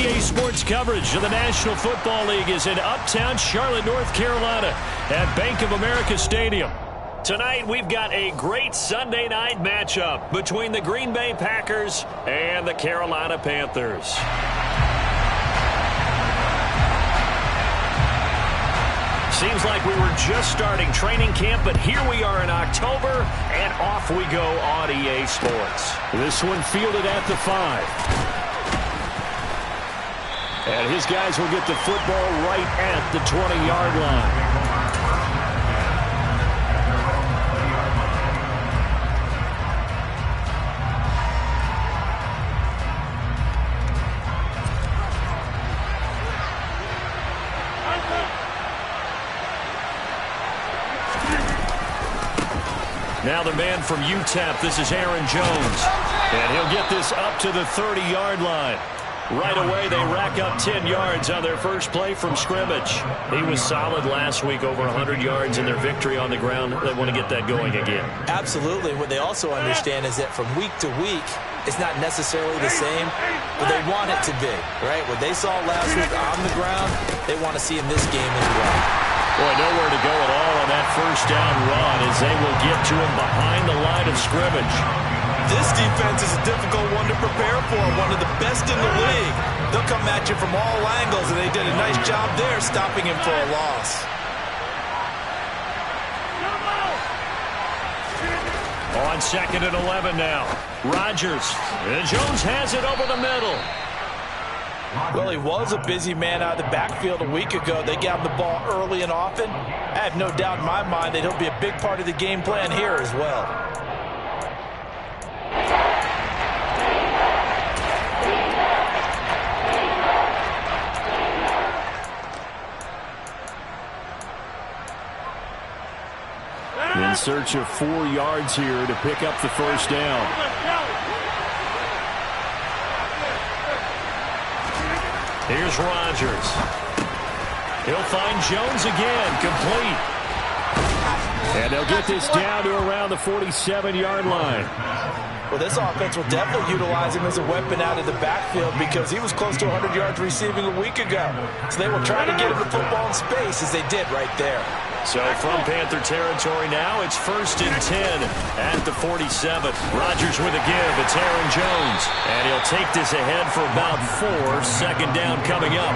EA Sports coverage of the National Football League is in uptown Charlotte, North Carolina at Bank of America Stadium. Tonight, we've got a great Sunday night matchup between the Green Bay Packers and the Carolina Panthers. Seems like we were just starting training camp, but here we are in October, and off we go on EA Sports. This one fielded at the 5. And his guys will get the football right at the 20-yard line. Now the man from UTEP, this is Aaron Jones. And he'll get this up to the 30-yard line. Right away, they rack up 10 yards on their first play from scrimmage. He was solid last week, over 100 yards in their victory on the ground. They want to get that going again. Absolutely. What they also understand is that from week to week, it's not necessarily the same, but they want it to be, right? What they saw last week on the ground, they want to see in this game as well. Boy, nowhere to go at all on that first down run as they will get to him behind the line of scrimmage. This defense is a difficult one to prepare for, one of the best in the league. They'll come at you from all angles, and they did a nice job there stopping him for a loss. On 2nd and 11 now. Rodgers. And Jones has it over the middle. Well, he was a busy man out of the backfield a week ago. They got him the ball early and often. I have no doubt in my mind that he'll be a big part of the game plan here as well. In search of 4 yards here to pick up the first down. Here's Rodgers. He'll find Jones again, complete. And they'll get this down to around the 47-yard line. Well, this offense will definitely utilize him as a weapon out of the backfield because he was close to 100 yards receiving a week ago. So they will try to get him the football in space as they did right there. So from Panther territory now, it's 1st and 10 at the 47. Rodgers with a give. It's Aaron Jones. And he'll take this ahead for about 4. Second down coming up.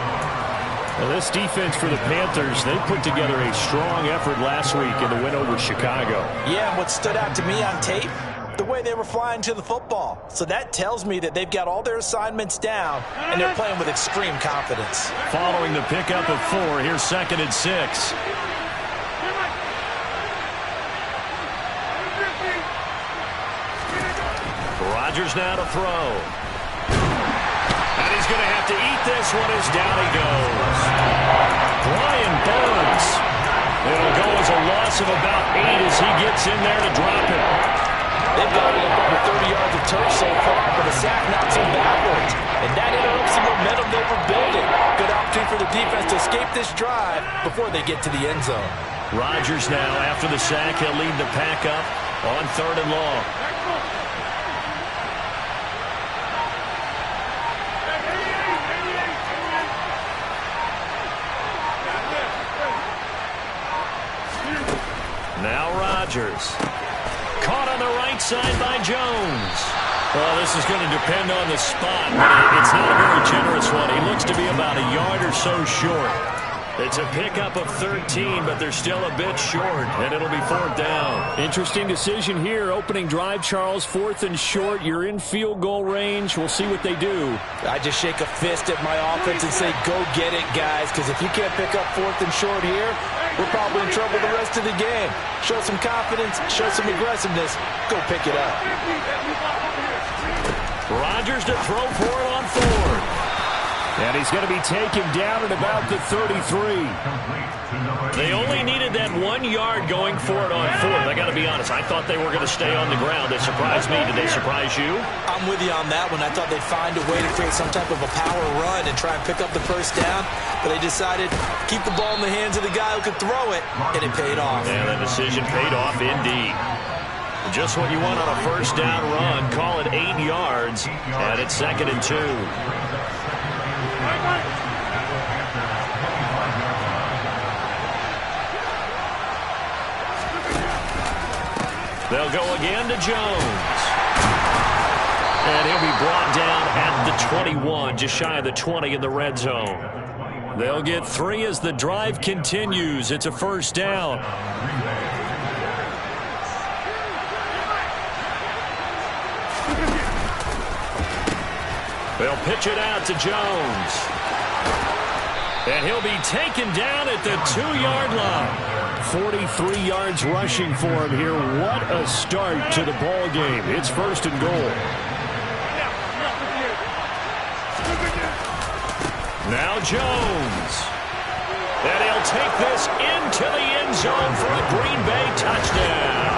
Well, this defense for the Panthers, they put together a strong effort last week in the win over Chicago. Yeah, and what stood out to me on tape, the way they were flying to the football. So that tells me that they've got all their assignments down, and they're playing with extreme confidence. Following the pickup of 4, here's 2nd and 6. Rodgers now to throw. And he's going to have to eat this one as down he goes. Brian Burns. It'll go as a loss of about 8 as he gets in there to drop it. They've got it up over 30 yards of turf so far, but the sack knocks them backwards. And that interrupts the momentum they were building. Good opportunity for the defense to escape this drive before they get to the end zone. Rodgers now, after the sack, he'll lead the pack up on 3rd and long. Now Rodgers. Caught on the right side by Jones. Well, this is going to depend on the spot, but it's not a very generous one. He looks to be about a yard or so short. It's a pickup of 13, but they're still a bit short, and it'll be 4th down. Interesting decision here. Opening drive, Charles, 4th and short. You're in field goal range. We'll see what they do. I just shake a fist at my offense and say, go get it, guys, because if you can't pick up 4th and short here, we're probably in trouble the rest of the game. Show some confidence, show some aggressiveness, go pick it up. Rodgers to throw for it on 4th. And he's going to be taken down at about the 33. They only needed that 1 yard going for it on 4th. I got to be honest, I thought they were going to stay on the ground. They surprised me. Did they surprise you? I'm with you on that one. I thought they'd find a way to create some type of a power run and try and pick up the first down. But they decided keep the ball in the hands of the guy who could throw it, and it paid off. And the decision paid off indeed. Just what you want on a first down run. Call it 8 yards, and it's 2nd and 2. They'll go again to Jones. And he'll be brought down at the 21, just shy of the 20 in the red zone. They'll get 3 as the drive continues. It's a first down. They'll pitch it out to Jones. And he'll be taken down at the 2-yard line. 43 yards rushing for him here. What a start to the ball game. It's first and goal. Now Jones. And he'll take this into the end zone for a Green Bay touchdown.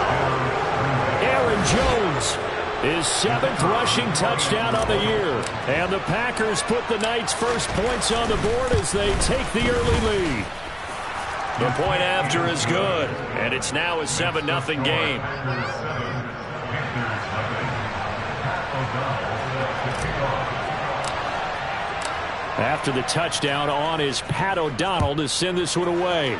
Aaron Jones, his 7th rushing touchdown of the year. And the Packers put the Knights' first points on the board as they take the early lead. The point after is good, and it's now a 7-0 game. After the touchdown on is Pat O'Donnell to send this one away.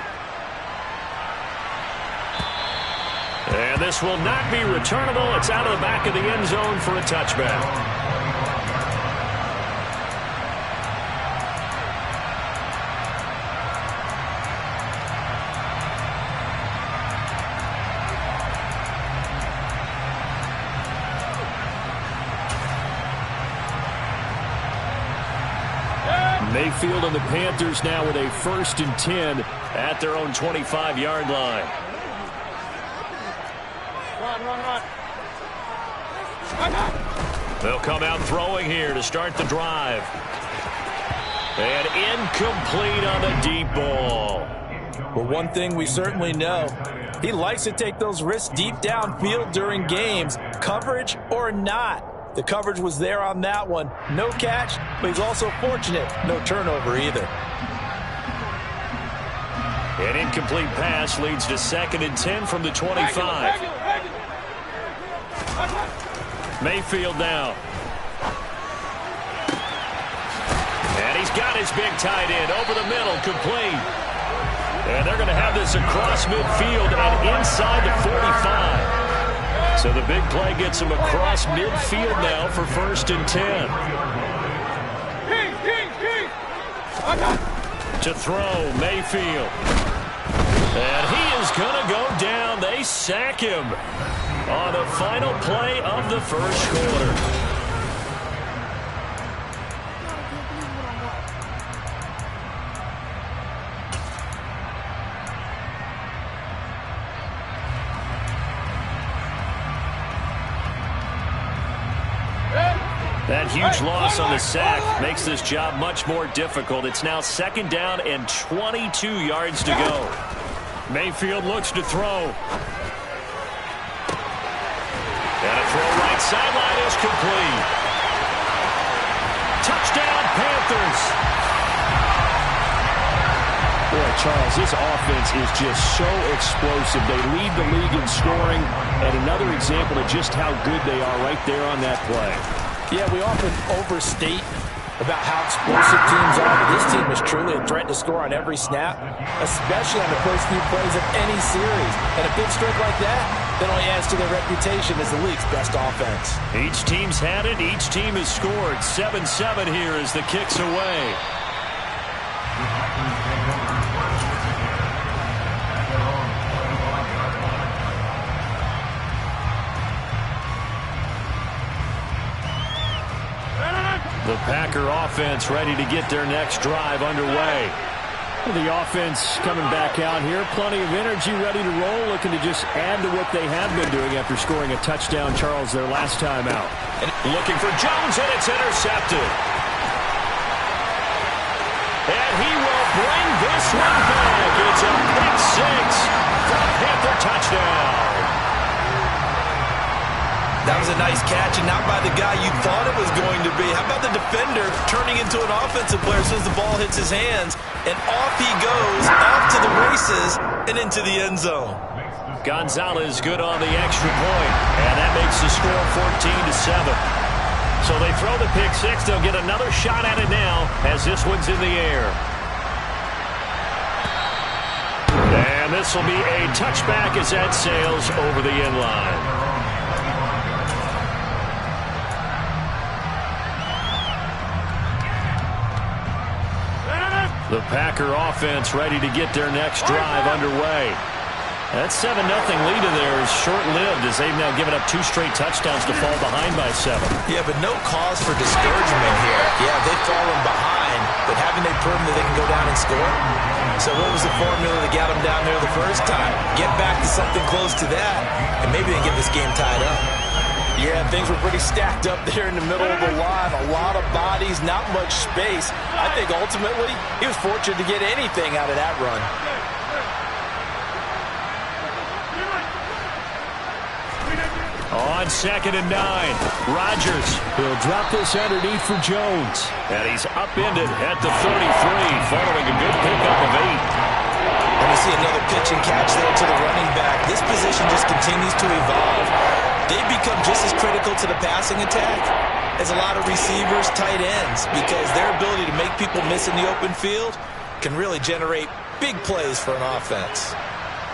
And this will not be returnable. It's out of the back of the end zone for a touchback. Mayfield and the Panthers now with a 1st and 10 at their own 25-yard line. They'll come out throwing here to start the drive. And incomplete on the deep ball. Well, one thing we certainly know, he likes to take those risks deep downfield during games, coverage or not. The coverage was there on that one. No catch, but he's also fortunate. No turnover either. An incomplete pass leads to 2nd and 10 from the 25. Mayfield now. And he's got his big tight end over the middle, complete. And they're going to have this across midfield and inside the 45. So the big play gets him across midfield now for 1st and 10. To throw, Mayfield. And he is going to go down. They sack him on the final play of the first quarter. That huge loss on the sack makes this job much more difficult. It's now 2nd down and 22 yards to go. Mayfield looks to throw. And a throw right sideline is complete. Touchdown, Panthers. Boy, Charles, this offense is just so explosive. They lead the league in scoring, and another example of just how good they are right there on that play. Yeah, we often overstate about how explosive teams are, but this team is truly a threat to score on every snap, especially on the first few plays of any series. And a big streak like that only adds to their reputation as the league's best offense. Each team's had it. Each team has scored. 7-7 here as the kick's away. The Packer offense ready to get their next drive underway. The offense coming back out here. Plenty of energy, ready to roll, looking to just add to what they have been doing after scoring a touchdown, Charles, their last time out. And looking for Jones, and it's intercepted. And he will bring this one back. It's a pick six for a Panther touchdown. That was a nice catch, and not by the guy you thought it was going to be. How about the defender turning into an offensive player as soon as the ball hits his hands, and off he goes, off to the races, and into the end zone. Gonzalez good on the extra point, and that makes the score 14-7. So they throw the pick six. They'll get another shot at it now as this one's in the air. And And this will be a touchback as that sails over the end line. The Packer offense ready to get their next drive underway. That 7-0 lead of theirs is short-lived as they've now given up 2 straight touchdowns to fall behind by 7. Yeah, but no cause for discouragement here. Yeah, they've fallen behind, but haven't they proven that they can go down and score? So what was the formula that got them down there the first time? Get back to something close to that, and maybe they get this game tied up. Yeah, things were pretty stacked up there in the middle of the line. A lot of bodies, not much space. I think ultimately he was fortunate to get anything out of that run. On 2nd and 9, Rodgers. He'll drop this underneath for Jones. And he's upended at the 33, following a good pickup of 8. And we see another pitch and catch there to the running back. This position just continues to evolve. They've become just as critical to the passing attack as a lot of receivers, tight ends, because their ability to make people miss in the open field can really generate big plays for an offense.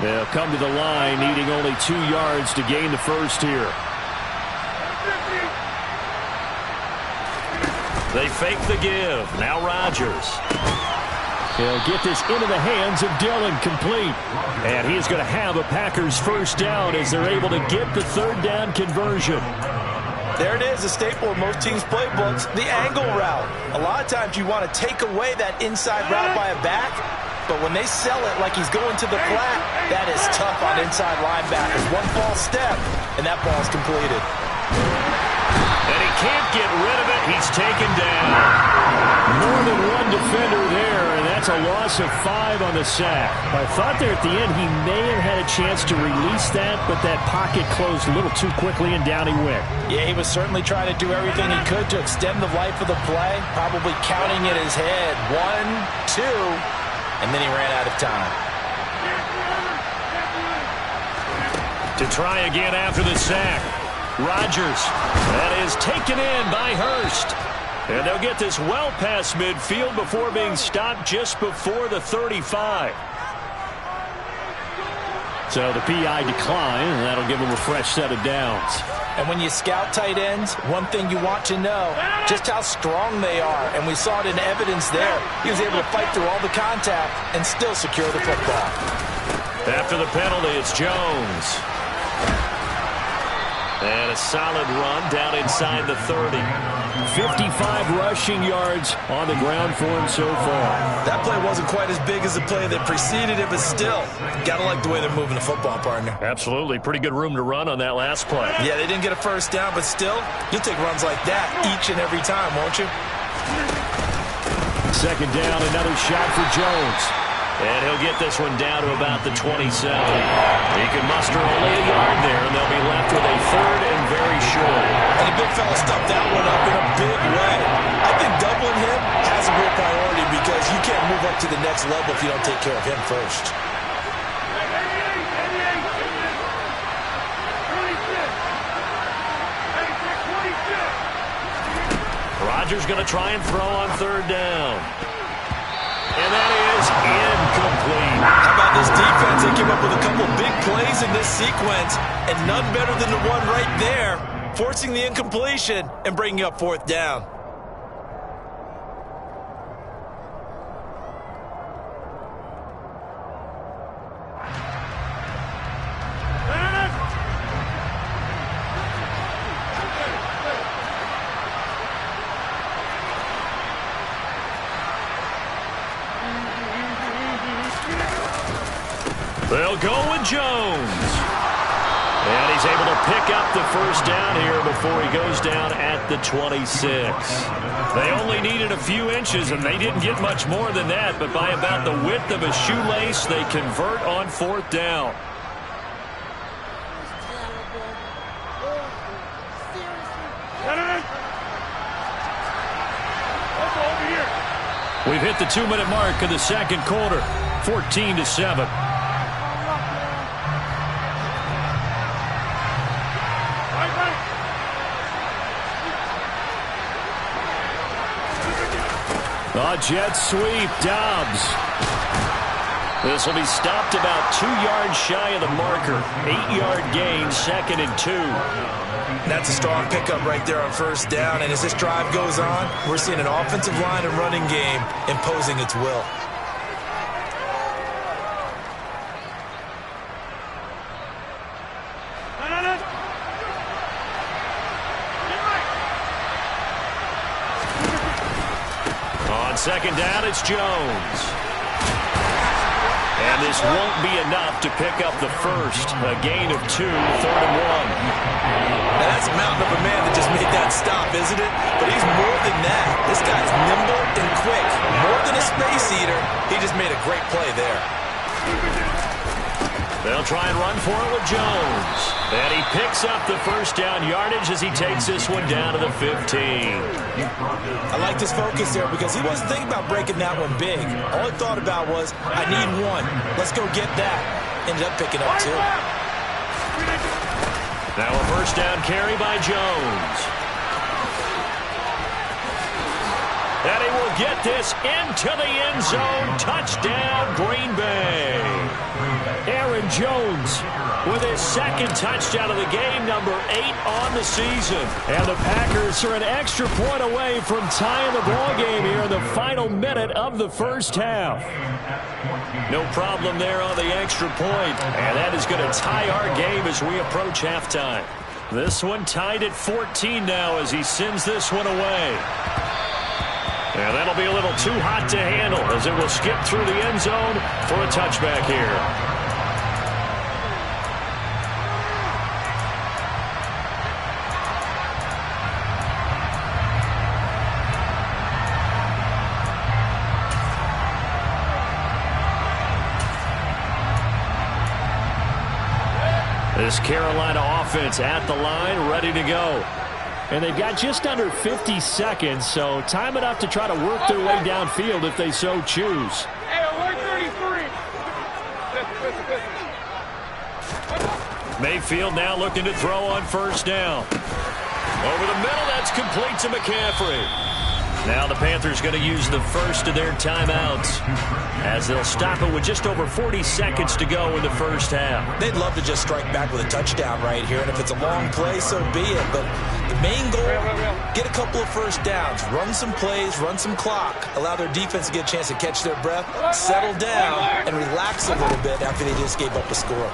They'll come to the line needing only 2 yards to gain the first here. They fake the give. Now Rodgers. He'll get this into the hands of Dillon, complete. And he's going to have a Packers first down as they're able to get the 3rd down conversion. There it is, a staple of most teams' playbooks, the angle route. A lot of times you want to take away that inside route by a back, but when they sell it like he's going to the flat, that is tough on inside linebackers. One false step, and that ball's completed. And he can't get rid of it. He's taken down. More than one defender there, and that's a loss of 5 on the sack. I thought there at the end he may have had a chance to release that, but that pocket closed a little too quickly, and down he went. Yeah, he was certainly trying to do everything he could to extend the life of the play, probably counting in his head. 1, 2, and then he ran out of time. To try again after the sack. Rodgers. That is taken in by Hurst. And they'll get this well past midfield before being stopped just before the 35. So the PI decline, and that'll give them a fresh set of downs. And when you scout tight ends, one thing you want to know, just how strong they are. And we saw it in evidence there. He was able to fight through all the contact and still secure the football. After the penalty, it's Jones. And a solid run down inside the 30. 55 rushing yards on the ground for him so far. That play wasn't quite as big as the play that preceded it, but still, gotta like the way they're moving the football, partner. Absolutely. Pretty good room to run on that last play. Yeah, they didn't get a first down, but still, you'll take runs like that each and every time, won't you? 2nd down, another shot for Jones. And he'll get this one down to about the 27. He can muster only a yard there, and they'll be left with a 3rd and very short. And the big fella stuffed that one up in a big way. I think doubling him has a real priority because you can't move up to the next level if you don't take care of him first. Rodgers going to try and throw on 3rd down. And that is incomplete. How about this defense? They came up with a couple big plays in this sequence, and none better than the one right there, forcing the incompletion and bringing up 4th down. They'll go with Jones. And he's able to pick up the first down here before he goes down at the 26. They only needed a few inches, and they didn't get much more than that. But by about the width of a shoelace, they convert on 4th down. We've hit the 2-minute mark of the 2nd quarter. 14-7. A jet sweep, Dobbs. This will be stopped about 2 yards shy of the marker. 8-yard gain, 2nd and 2. That's a strong pickup right there on first down. And as this drive goes on, we're seeing an offensive line and running game imposing its will. On 2nd down, it's Jones. And this won't be enough to pick up the first. A gain of 2, 3rd and 1. Now that's a mountain of a man that just made that stop, isn't it? But he's more than that. This guy's nimble and quick. More than a space eater. He just made a great play there. They'll try and run for it with Jones. And he picks up the first down yardage as he takes this one down to the 15. I liked his focus there because he wasn't thinking about breaking that one big. All he thought about was, I need one. Let's go get that. Ended up picking up 2. Now a first down carry by Jones. And he will get this into the end zone. Touchdown, Green Bay. Aaron Jones with his 2nd touchdown of the game, number 8 on the season. And the Packers are an extra point away from tying the ball game here in the final minute of the first half. No problem there on the extra point. And that is going to tie our game as we approach halftime. This one tied at 14 now as he sends this one away. And that'll be a little too hot to handle as it will skip through the end zone for a touchback here. This Carolina offense at the line, ready to go. And they've got just under 50 seconds, so time enough to try to work their way downfield if they so choose. Mayfield now looking to throw on first down. Over the middle, that's complete to McCaffrey. Now the Panthers going to use the first of their timeouts as they'll stop it with just over 40 seconds to go in the first half. They'd love to just strike back with a touchdown right here, and if it's a long play, so be it. But the main goal, get a couple of first downs, run some plays, run some clock, allow their defense to get a chance to catch their breath, settle down, and relax a little bit after they just gave up a score.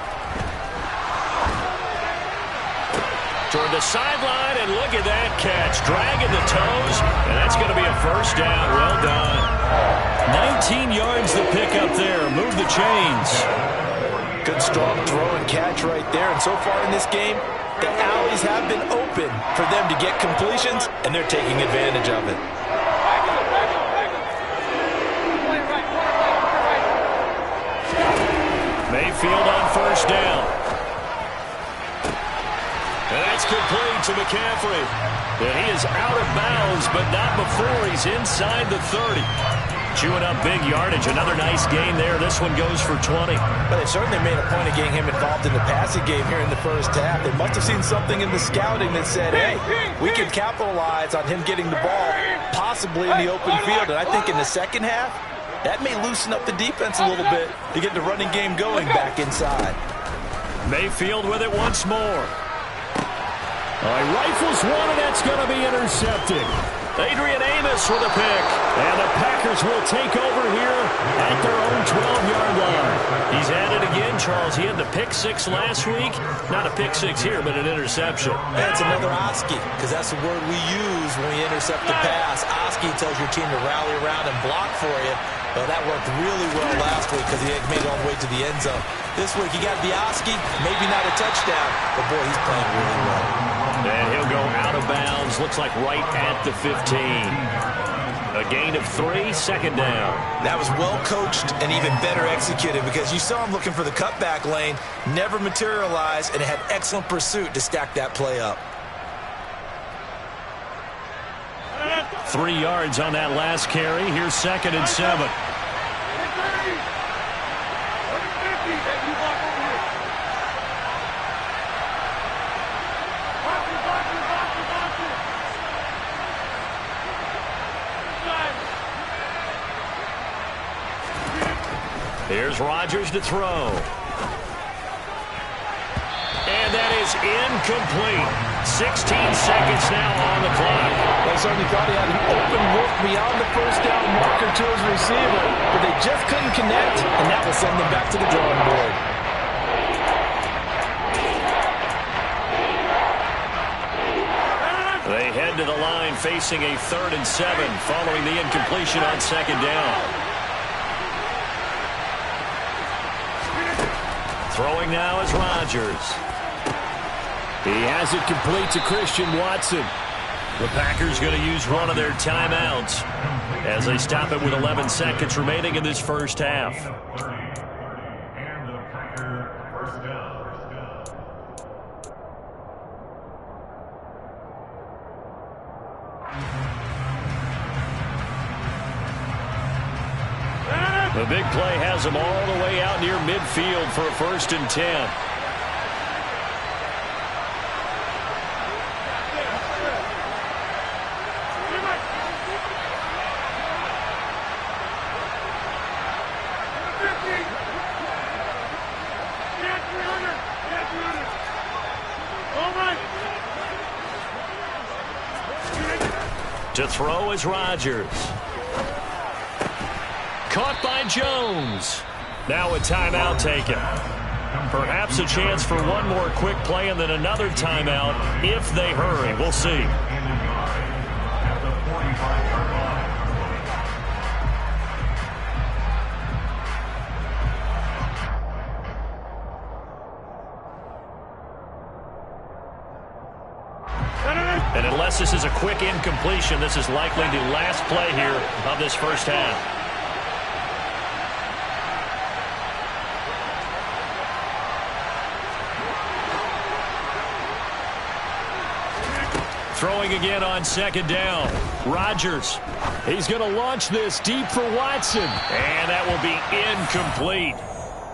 Toward the sideline, and look at that catch. Dragging the toes, and that's going to be a first down. Well done. 19 yards the pick up there. Move the chains. Good strong throw and catch right there. And so far in this game, the alleys have been open for them to get completions, and they're taking advantage of it. Mayfield on first down. And that's complete to McCaffrey. And he is out of bounds, but not before he's inside the 30. Chewing up big yardage. Another nice gain there. This one goes for 20. But they certainly made a point of getting him involved in the passing game here in the first half. They must have seen something in the scouting that said, hey, we can capitalize on him getting the ball possibly in the open field. And I think in the second half, that may loosen up the defense a little bit to get the running game going back inside. Mayfield with it once more. He rifles one, and that's going to be intercepted. Adrian Amos with a pick. And the Packers will take over here at their own 12-yard line. He's at it again, Charles. He had the pick 6 last week. Not a pick 6 here, but an interception. That's another Oski, because that's the word we use when we intercept the pass. Oski tells your team to rally around and block for you. Well, that worked really well last week because he made it all the way to the end zone. This week, he got the Oski, maybe not a touchdown, but boy, he's playing really well. And he'll go out of bounds. Looks like right at the 15. A gain of 3, second down. That was well coached and even better executed because you saw him looking for the cutback lane, never materialized, and had excellent pursuit to stack that play up. 3 yards on that last carry. Here's 2nd and 7. Here's Rodgers to throw. And that is incomplete. 16 seconds now on the clock. They certainly thought he had an open look beyond the first down marker to his receiver, but they just couldn't connect, and that will send them back to the drawing board. They head to the line facing a 3rd and 7 following the incompletion on 2nd down. Throwing now is Rodgers. He has it complete to Christian Watson. The Packers going to use one of their timeouts as they stop it with 11 seconds remaining in this first half. The big play has them all the way out near midfield for a 1st and 10. To throw is Rodgers. Caught by Jones. Now a timeout taken. Perhaps a chance for one more quick play and then another timeout if they hurry. We'll see. And unless this is a quick incompletion, this is likely the last play here of this first half. Throwing again on 2nd down. Rodgers. He's going to launch this deep for Watson. And that will be incomplete.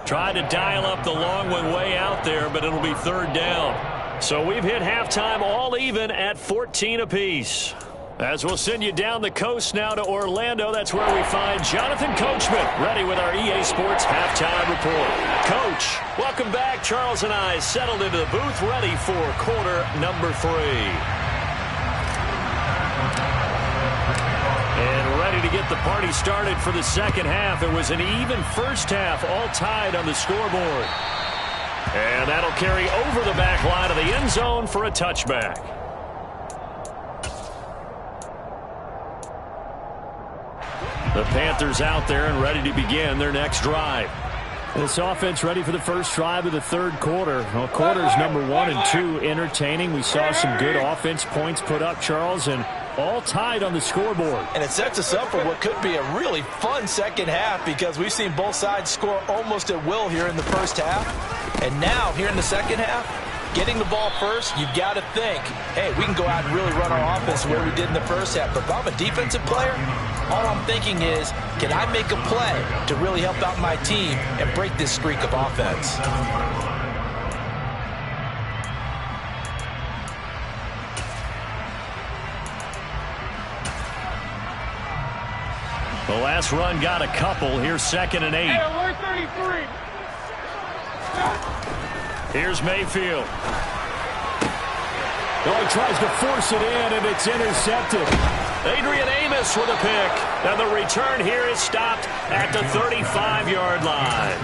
Tried to dial up the long one way out there, but it'll be 3rd down. So we've hit halftime all even at 14 apiece. As we'll send you down the coast now to Orlando, that's where we find Jonathan Coachman, ready with our EA Sports halftime report. Coach, welcome back. Charles and I settled into the booth, ready for quarter number 3. And ready to get the party started for the second half. It was an even first half, all tied on the scoreboard. And that'll carry over the back line of the end zone for a touchback. The Panthers out there and ready to begin their next drive. This offense ready for the first drive of the 3rd quarter. Well, quarters number 1 and 2 entertaining. We saw some good offense points put up, Charles, and all tied on the scoreboard. And it sets us up for what could be a really fun second half because we've seen both sides score almost at will here in the first half. And now, here in the second half, getting the ball first, you've got to think, hey, we can go out and really run our offense where we did in the first half. But if I'm a defensive player, all I'm thinking is, can I make a play to really help out my team and break this streak of offense? The last run got a couple. Here's 2nd and 8. Here's Mayfield. Oh, he tries to force it in, and it's intercepted. Adrian Amos with a pick. And the return here is stopped at the 35-yard line.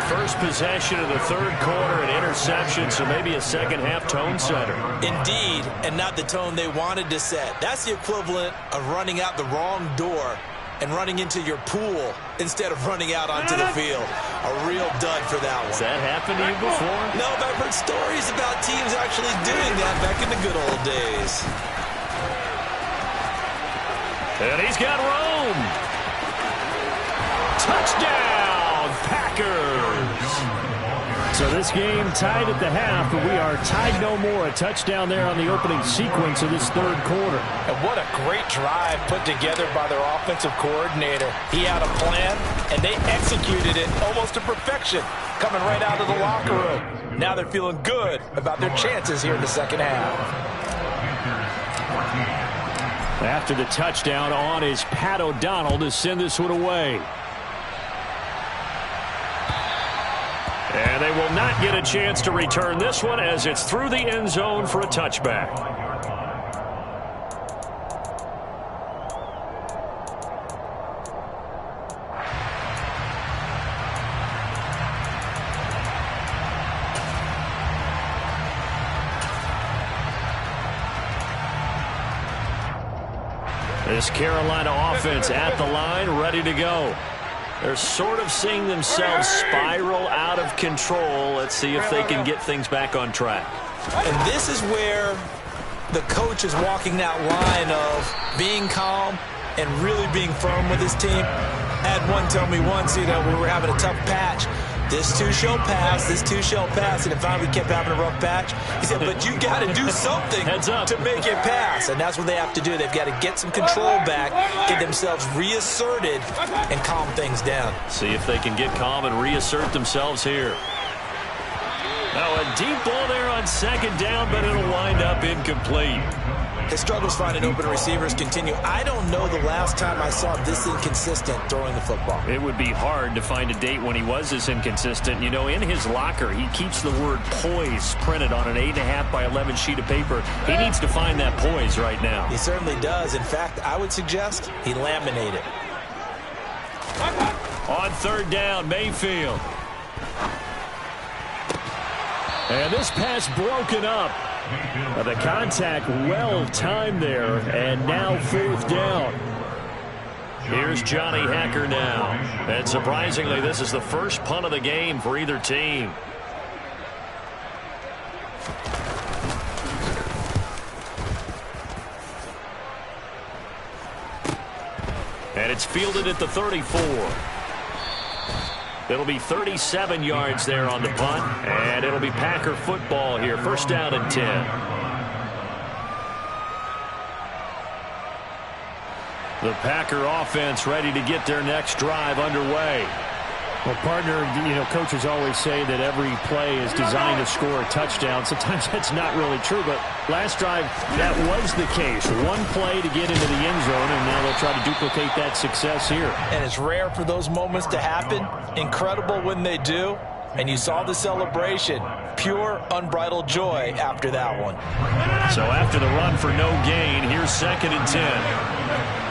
First possession of the 3rd quarter, an interception, so maybe a second-half tone setter. Indeed, and not the tone they wanted to set. That's the equivalent of running out the wrong door and running into your pool instead of running out onto the field. A real dud for that one. Has that happened to you before? No, but I've heard stories about teams actually doing that back in the good old days. And he's got room. Touchdown, Packers. So this game tied at the half, but we are tied no more. A touchdown there on the opening sequence of this 3rd quarter. And what a great drive put together by their offensive coordinator. He had a plan, and they executed it almost to perfection, coming right out of the locker room. Now they're feeling good about their chances here in the second half. After the touchdown, on is Pat O'Donnell to send this one away. And they will not get a chance to return this one as it's through the end zone for a touchback. This Carolina offense at the line, ready to go. They're sort of seeing themselves spiral out of control. Let's see if they can get things back on track. And this is where the coach is walking that line of being calm and really being firm with his team. I had one tell me once, we were having a tough patch. This too shall pass, this too shall pass. And finally we kept having a rough patch. He said, but you got to do something to make it pass. And that's what they have to do. They've got to get some control back, get themselves reasserted, and calm things down. See if they can get calm and reassert themselves here. Now a deep ball there on second down, but it'll wind up incomplete. His struggles finding open receivers continue. I don't know the last time I saw this inconsistent throwing the football. It would be hard to find a date when he was this inconsistent. You know, in his locker, he keeps the word poise printed on an 8.5 by 11 sheet of paper. He needs to find that poise right now. He certainly does. In fact, I would suggest he laminate it. On third down, Mayfield. And this pass broken up. The contact well timed there, and now fourth down. Here's Johnny Hacker now. And surprisingly, this is the first punt of the game for either team. And it's fielded at the 34. It'll be 37 yards there on the punt, and it'll be Packer football here. First down and 10. The Packer offense ready to get their next drive underway. Well, partner, coaches always say that every play is designed to score a touchdown. Sometimes that's not really true, but last drive, that was the case. One play to get into the end zone, and now they'll try to duplicate that success here. And it's rare for those moments to happen. Incredible when they do. And you saw the celebration. Pure, unbridled joy after that one. So after the run for no gain, here's second and 10.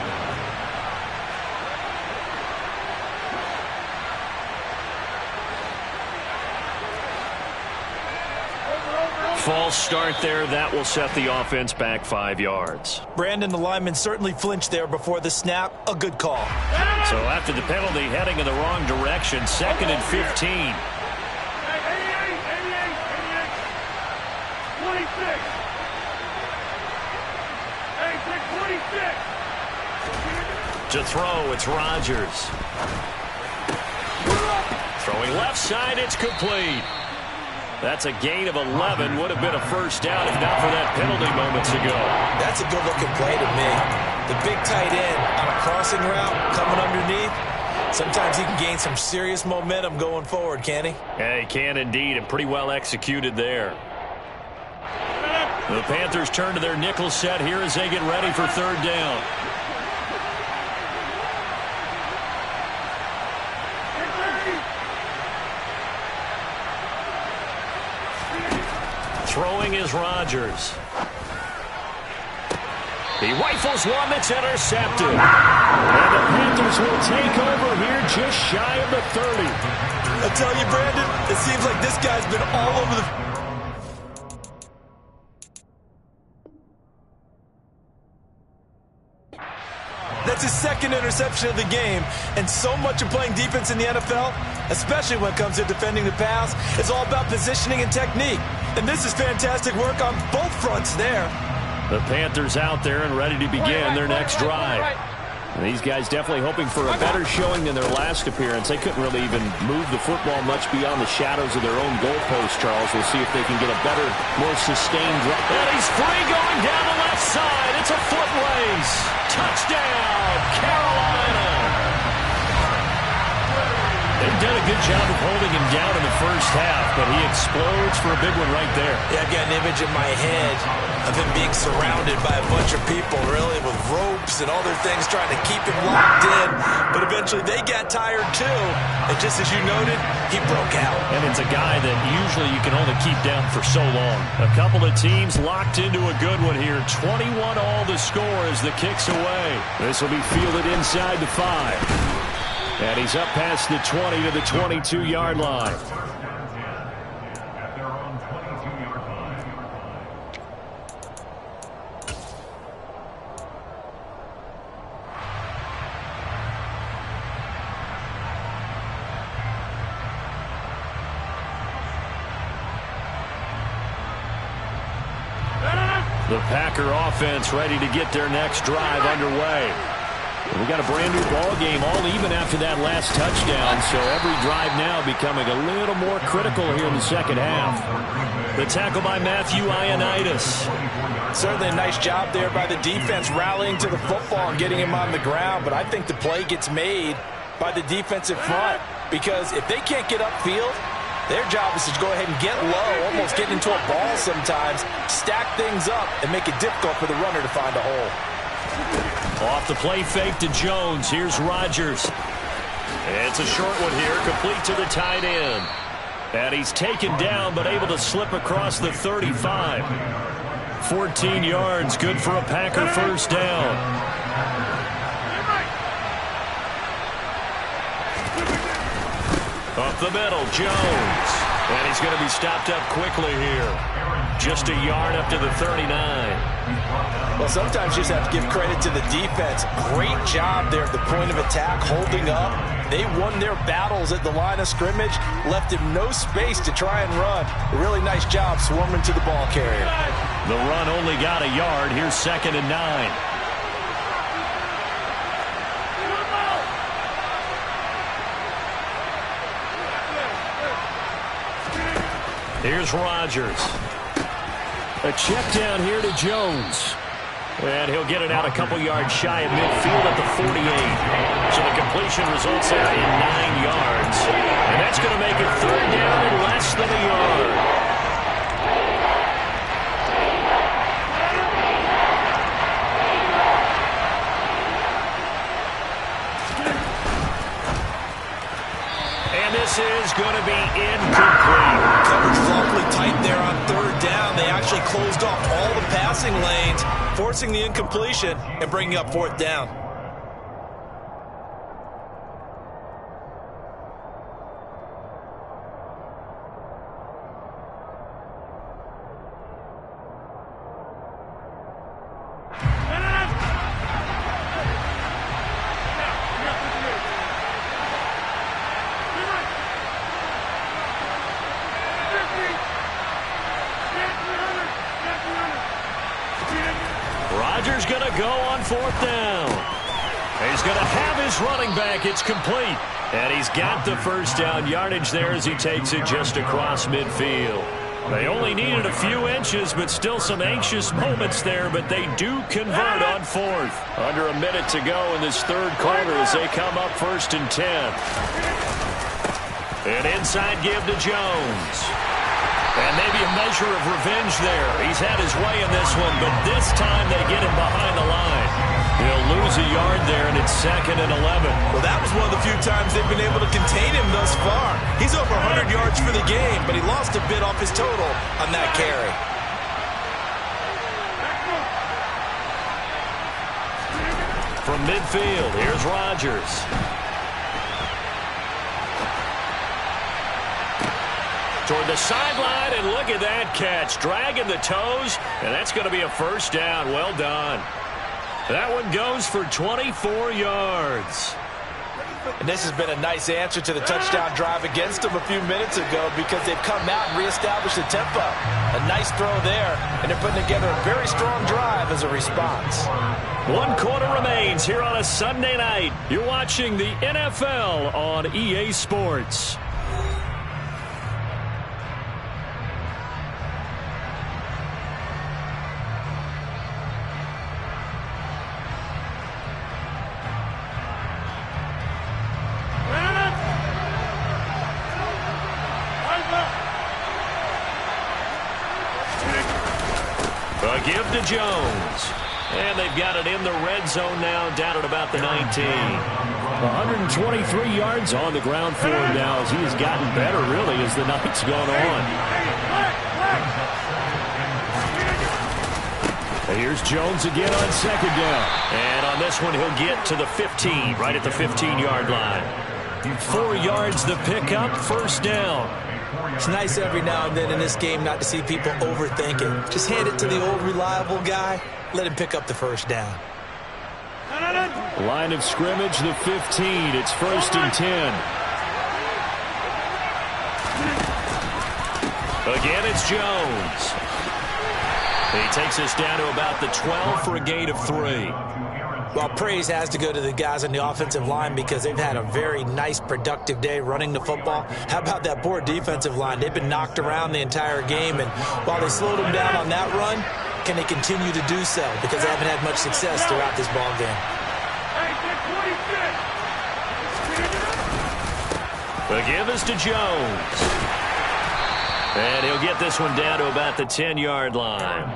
False start there. That will set the offense back 5 yards. Brandon, the lineman certainly flinched there before the snap. A good call. So after the penalty, heading in the wrong direction, second and 15. To throw, it's Rodgers. Throwing left side, it's complete. That's a gain of 11. Would have been a first down if not for that penalty moments ago. That's a good-looking play to me. The big tight end on a crossing route coming underneath. Sometimes he can gain some serious momentum going forward, can he? Yeah, he can indeed, and pretty well executed there. The Panthers turn to their nickel set here as they get ready for third down. Throwing is Rodgers. He rifles one that's intercepted. And the Panthers will take over here just shy of the 30. I tell you, Brandon, it seems like this guy's been all over the... That's his second interception of the game, and so much of playing defense in the NFL, especially when it comes to defending the pass, is all about positioning and technique. And this is fantastic work on both fronts there. The Panthers out there and ready to begin their next drive. And these guys definitely hoping for a better showing than their last appearance. They couldn't really even move the football much beyond the shadows of their own goalpost, Charles. We'll see if they can get a better, more sustained drive. And he's free going down the left side. It's a foot race. Touchdown, Carolina. They've done a good job of holding him down in the first half, but he explodes for a big one right there. Yeah, I've got an image in my head of him being surrounded by a bunch of people, really, with ropes and other things trying to keep him locked in. But eventually they got tired too, and just as you noted, he broke out. And it's a guy that usually you can only keep down for so long. A couple of teams locked into a good one here. 21 all the score as the kick's away. This will be fielded inside the 5. And he's up past the 20 to the 22-yard line. The Packer offense ready to get their next drive underway. We got a brand new ball game, all even after that last touchdown, so every drive now becoming a little more critical here in the second half. The tackle by Matthew Ioannidis. Certainly a nice job there by the defense rallying to the football and getting him on the ground, but I think the play gets made by the defensive front because if they can't get upfield, their job is to go ahead and get low, almost get into a ball sometimes, stack things up, and make it difficult for the runner to find a hole. Off the play fake to Jones. Here's Rodgers. It's a short one here, complete to the tight end. And he's taken down, but able to slip across the 35. 14 yards, good for a Packer first down. Up the middle, Jones. And he's going to be stopped up quickly here. Just a yard up to the 39. Well, sometimes you just have to give credit to the defense. Great job there at the point of attack, holding up. They won their battles at the line of scrimmage, left him no space to try and run. A really nice job swarming to the ball carrier. The run only got a yard. Here's 2nd and 9. Here's Rodgers. A check down here to Jones. And he'll get it out a couple yards shy of midfield at the 48. So the completion results in 9 yards. And that's going to make it 3rd down and less than a yard. This is going to be incomplete. Coverage was awfully tight there on 3rd down. They actually closed off all the passing lanes, forcing the incompletion and bringing up 4th down. Rodgers going to go on 4th down. He's going to have his running back. It's complete. And he's got the first down yardage there as he takes it just across midfield. They only needed a few inches, but still some anxious moments there, but they do convert on 4th. Under a minute to go in this 3rd quarter as they come up 1st and 10. An inside give to Jones. And maybe a measure of revenge there. He's had his way in this one, but this time they get him behind the line. He'll lose a yard there, and it's 2nd and 11. Well, that was one of the few times they've been able to contain him thus far. He's over 100 yards for the game, but he lost a bit off his total on that carry. From midfield, here's Rodgers. Toward the sideline, and look at that catch. Dragging the toes, and that's going to be a first down. Well done. That one goes for 24 yards. And this has been a nice answer to the touchdown drive against them a few minutes ago because they've come out and reestablished the tempo. A nice throw there, and they're putting together a very strong drive as a response. 1 quarter remains here on a Sunday night. You're watching the NFL on EA Sports. A give to Jones. And they've got it in the red zone now, down at about the 19. 123 yards on the ground for him now as he has gotten better, really, as the night's gone on. Here's Jones again on second down. And on this one, he'll get to the 15, right at the 15-yard line. 4 yards the pickup, first down. It's nice every now and then in this game not to see people overthink it. Just hand it to the old reliable guy. Let him pick up the first down. Line of scrimmage, the 15. It's first and 10. Again, it's Jones. He takes us down to about the 12 for a gain of 3. Well, praise has to go to the guys on the offensive line because they've had a very nice, productive day running the football. How about that poor defensive line? They've been knocked around the entire game, and while they slowed them down on that run, can they continue to do so? Because they haven't had much success throughout this ball game. The give is to Jones. And he'll get this one down to about the 10-yard line.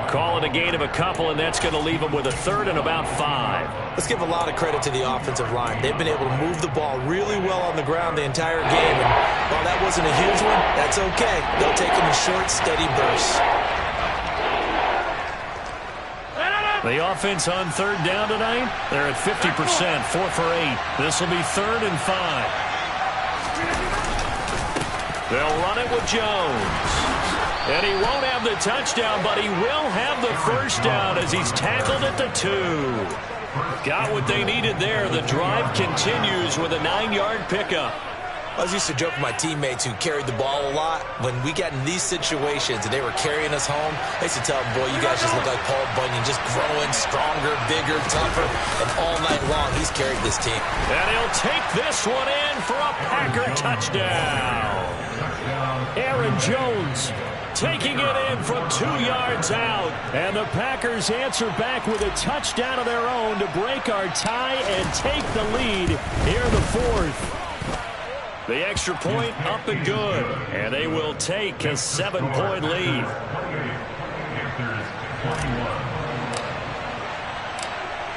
Call it a gain of a couple, and that's going to leave him with a third and about 5. Let's give a lot of credit to the offensive line. They've been able to move the ball really well on the ground the entire game. And while that wasn't a huge one, that's okay. They'll take them in short, steady bursts. The offense on third down tonight, they're at 50%, 4 for 8. This will be 3rd and 5. They'll run it with Jones. And he won't have the touchdown, but he will have the first down as he's tackled at the 2. Got what they needed there. The drive continues with a 9-yard pickup. I was used to joke with my teammates who carried the ball a lot. When we got in these situations and they were carrying us home, I used to tell them, boy, you guys just look like Paul Bunyan, just growing stronger, bigger, tougher. And all night long, he's carried this team. And he'll take this one in for a Packer touchdown. Aaron Jones taking it in from 2 yards out. And the Packers answer back with a touchdown of their own to break our tie and take the lead here in the 4th. The extra point up and good. And they will take a 7-point lead.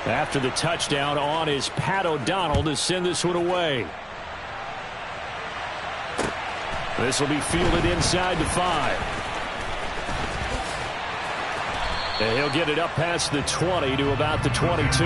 After the touchdown, on is Pat O'Donnell to send this one away. This will be fielded inside the 5. And he'll get it up past the 20 to about the 22.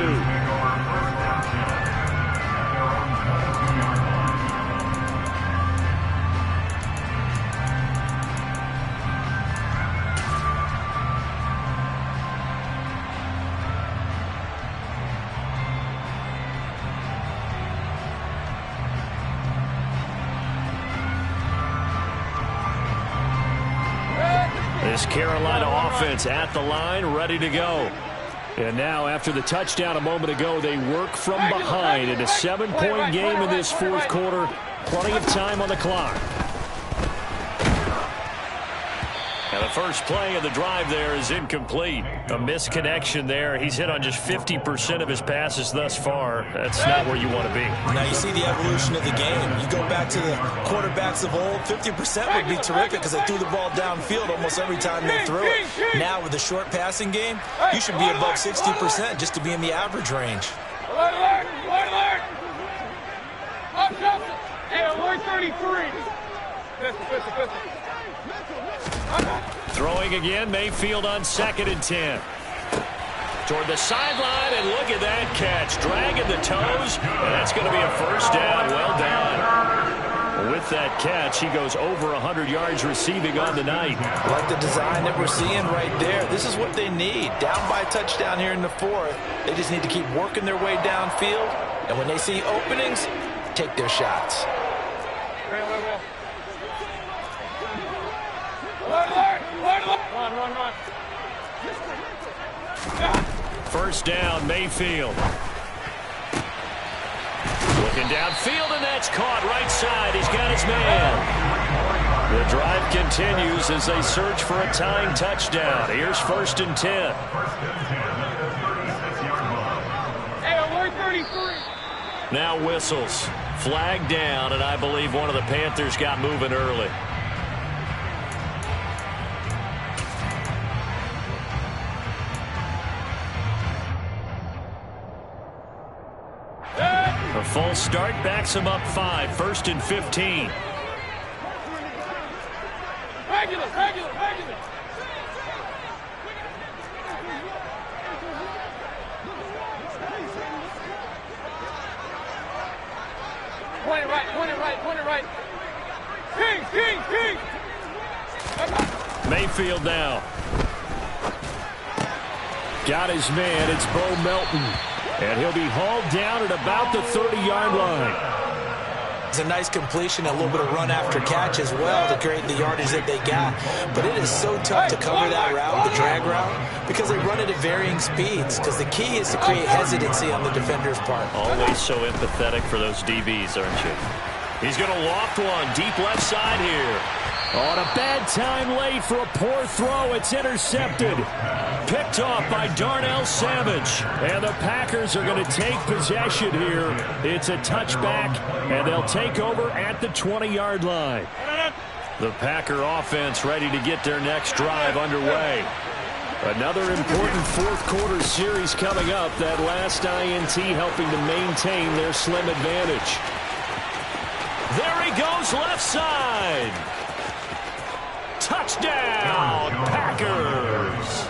This Carolina offense at the line, ready to go. And now, after the touchdown a moment ago, they work from behind in a 7-point game in this 4th quarter. Plenty of time on the clock. And the first play of the drive there is incomplete. A misconnection there. He's hit on just 50% of his passes thus far. That's not where you want to be. Now you see the evolution of the game. You go back to the quarterbacks of old, 50% would be terrific because they threw the ball downfield almost every time they threw it. Now with the short passing game, you should be above 60% just to be in the average range. Hey, alert 33. Throwing again, Mayfield on 2nd and 10. Toward the sideline, and look at that catch. Dragging the toes, and that's going to be a first down. Well done. With that catch, he goes over 100 yards receiving on the night. Like the design that we're seeing right there. This is what they need. Down by a touchdown here in the 4th. They just need to keep working their way downfield. And when they see openings, take their shots. Run. First down, Mayfield. Looking downfield, and that's caught right side. He's got his man. The drive continues as they search for a tying touchdown. Here's 1st and 10. Hey, alert 33. Now whistles. Flag down, and I believe one of the Panthers got moving early. false start backs him up 5, 1st and 15. Regular. Point it right. King. Mayfield now. Got his man. It's Bo Melton. And he'll be hauled down at about the 30-yard line. It's a nice completion, a little bit of run after catch as well to create the yardage that they got. But it is so tough to cover that route, the drag route, because they run it at varying speeds. Because the key is to create hesitancy on the defender's part. Always so empathetic for those DBs, aren't you? He's going to loft one deep left side here. On a bad time late for a poor throw. It's intercepted. Picked off by Darnell Savage. And the Packers are going to take possession here. It's a touchback, and they'll take over at the 20-yard line. The Packer offense ready to get their next drive underway. Another important fourth-quarter series coming up. That last INT helping to maintain their slim advantage. There he goes left side. Touchdown, Packers.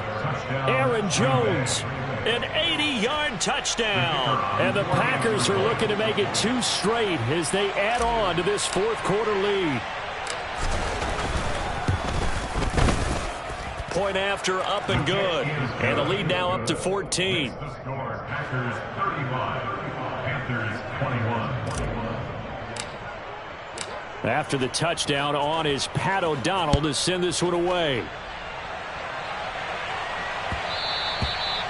Aaron Jones, an 80-yard touchdown. And the Packers are looking to make it 2 straight as they add on to this fourth-quarter lead. Point after, up and good. And the lead now up to 14. Packers 31, Panthers 21. After the touchdown, on is Pat O'Donnell to send this one away.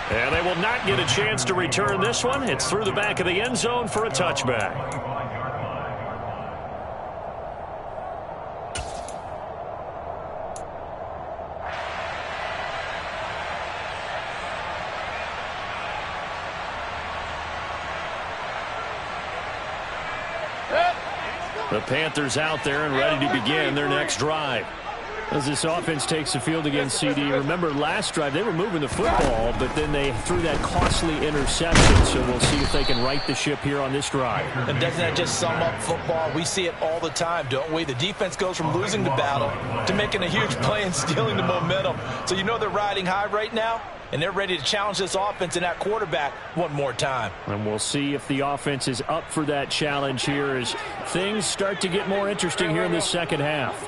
And they will not get a chance to return this one. It's through the back of the end zone for a touchback. The Panthers out there and ready to begin their next drive. As this offense takes the field against CD, remember last drive they were moving the football, but then they threw that costly interception, so we'll see if they can right the ship here on this drive. And doesn't that just sum up football? We see it all the time, don't we? The defense goes from losing the battle to making a huge play and stealing the momentum. So you know they're riding high right now, and they're ready to challenge this offense and that quarterback one more time. And we'll see if the offense is up for that challenge here as things start to get more interesting here in the second half.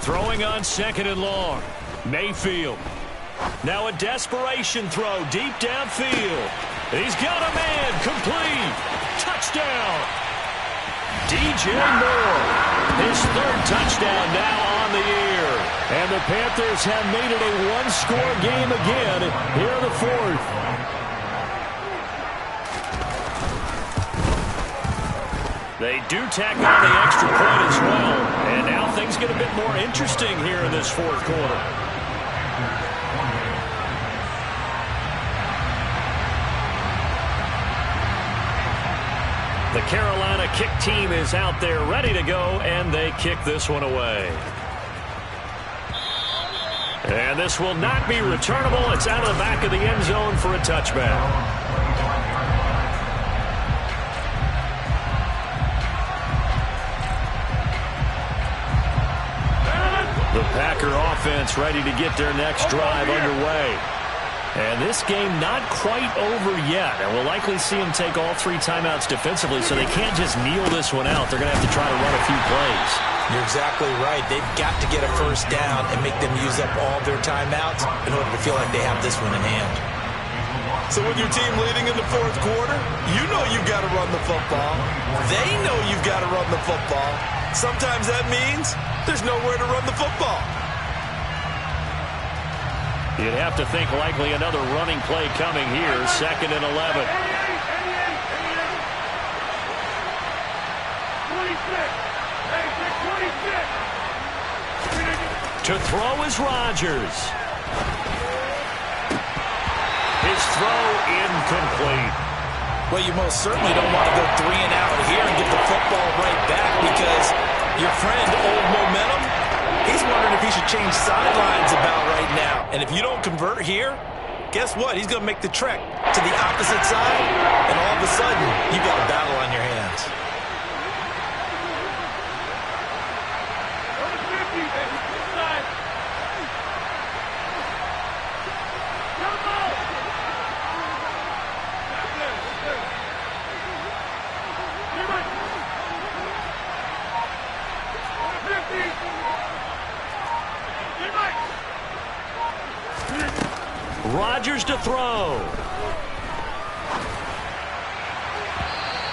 Throwing on 2nd and long. Mayfield. Now a desperation throw deep downfield. He's got a man. Complete. Touchdown. DJ Moore. His 3rd touchdown now on the year. And the Panthers have made it a one-score game again here in the 4th. They do tack on the extra point as well. And now things get a bit more interesting here in this 4th quarter. The Carolina kick team is out there ready to go, and they kick this one away. And this will not be returnable. It's out of the back of the end zone for a touchback. The Packer offense ready to get their next drive underway. And this game not quite over yet. And we'll likely see them take all 3 timeouts defensively, so they can't just kneel this one out. They're going to have to try to run a few plays. You're exactly right. They've got to get a first down and make them use up all their timeouts in order to feel like they have this one in hand. So when your team leading in the 4th quarter, you know you've got to run the football. They know you've got to run the football. Sometimes that means there's nowhere to run the football. You'd have to think likely another running play coming here. 2nd and 11. 26. To throw is Rodgers. His throw incomplete. Well, you most certainly don't want to go 3 and out here and get the football right back because your friend, Old Momentum, he's wondering if he should change sidelines about right now. And if you don't convert here, guess what? He's going to make the trek to the opposite side, and all of a sudden, you've got a battle on your hands. Rodgers to throw.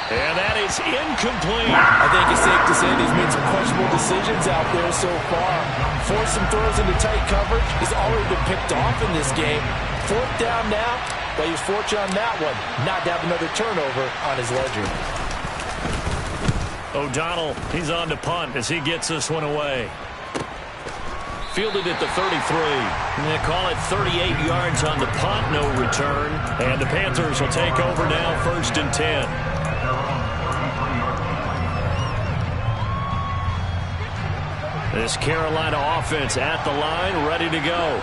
And that is incomplete. I think it's safe to say he's made some questionable decisions out there so far. Forced some throws into tight coverage. He's already been picked off in this game. 4th down now, but he was fortunate on that one not to have another turnover on his ledger. O'Donnell, he's on to punt as he gets this one away. Fielded at the 33. They call it 38 yards on the punt, no return. And the Panthers will take over now, 1st and 10. This Carolina offense at the line, ready to go.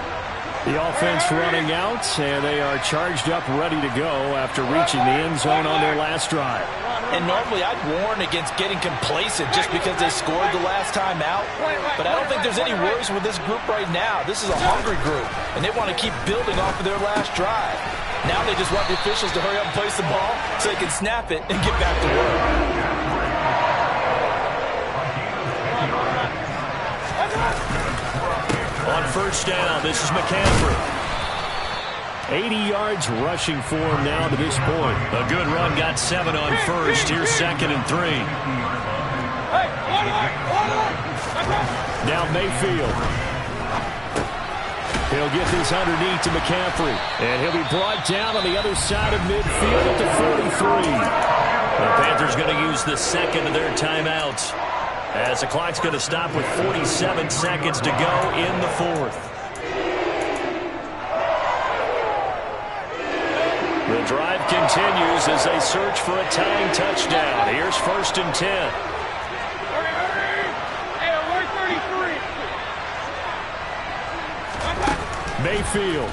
The offense running out, and they are charged up, ready to go after reaching the end zone on their last drive. And normally I'd warn against getting complacent just because they scored the last time out. But I don't think there's any worries with this group right now. This is a hungry group, and they want to keep building off of their last drive. Now they just want the officials to hurry up and place the ball so they can snap it and get back to work. On 1st down, this is McCaffrey. 80 yards rushing for him now to this point. A good run, got 7 on 1st. Here's 2nd and 3. Now Mayfield. He'll get this underneath to McCaffrey. And he'll be brought down on the other side of midfield at the 43. The Panthers going to use the 2nd of their timeouts, as the clock's going to stop with 47 seconds to go in the 4th. The drive continues as they search for a tying touchdown. Here's 1st and 10. Mayfield.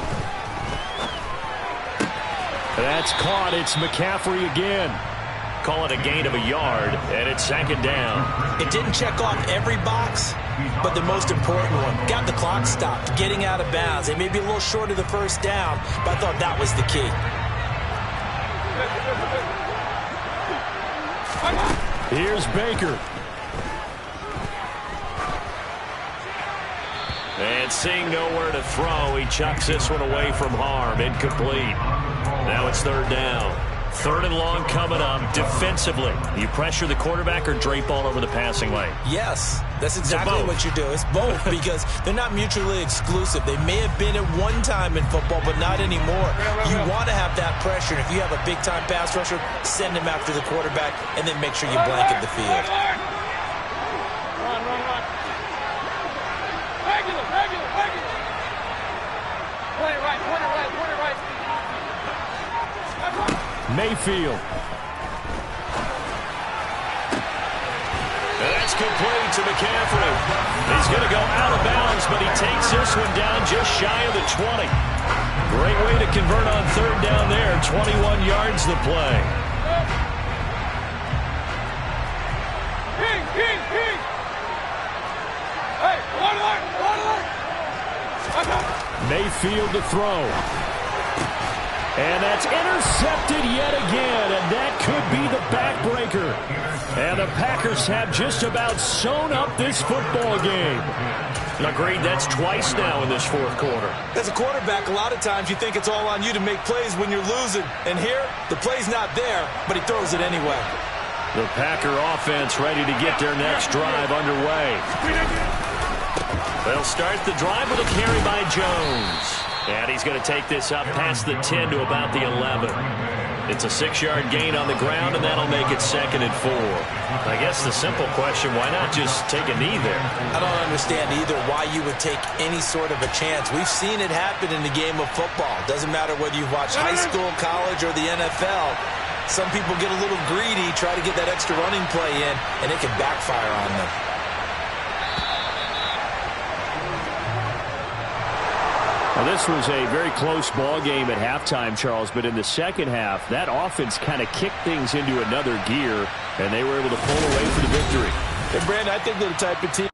That's caught. It's McCaffrey again. Call it a gain of a yard, and it's 2nd down. It didn't check off every box, but the most important one. Got the clock stopped, getting out of bounds. They may be a little short of the 1st down, but I thought that was the key. Here's Baker. And seeing nowhere to throw, he chucks this one away from harm. Incomplete. Now it's 3rd down. 3rd and long coming up. Defensively, you pressure the quarterback or drape all over the passing lane? Yes, that's exactly what you do. It's both because they're not mutually exclusive. They may have been at one time in football, but not anymore. You want to have that pressure. If you have a big-time pass rusher, send him after the quarterback, and then make sure you blanket the field. Mayfield. That's complete to McCaffrey. He's going to go out of bounds, but he takes this one down just shy of the 20. Great way to convert on 3rd down there. 21 yards the play. King. Hey, Mayfield to throw. And that's intercepted yet again, and that could be the backbreaker. And the Packers have just about sewn up this football game. Agreed, that's twice now in this 4th quarter. As a quarterback, a lot of times you think it's all on you to make plays when you're losing. And here, the play's not there, but he throws it anyway. The Packer offense ready to get their next drive underway. They'll start the drive with a carry by Jones. And he's going to take this up past the 10 to about the 11. It's a 6-yard gain on the ground, and that'll make it 2nd and 4. I guess the simple question, why not just take a knee there? I don't understand either why you would take any sort of a chance. We've seen it happen in the game of football. Doesn't matter whether you've watched high school, college, or the NFL. Some people get a little greedy, try to get that extra running play in, and it can backfire on them. Well, this was a very close ball game at halftime, Charles, but in the second half, that offense kind of kicked things into another gear, and they were able to pull away for the victory. And, Brandon, I think they're the type of team.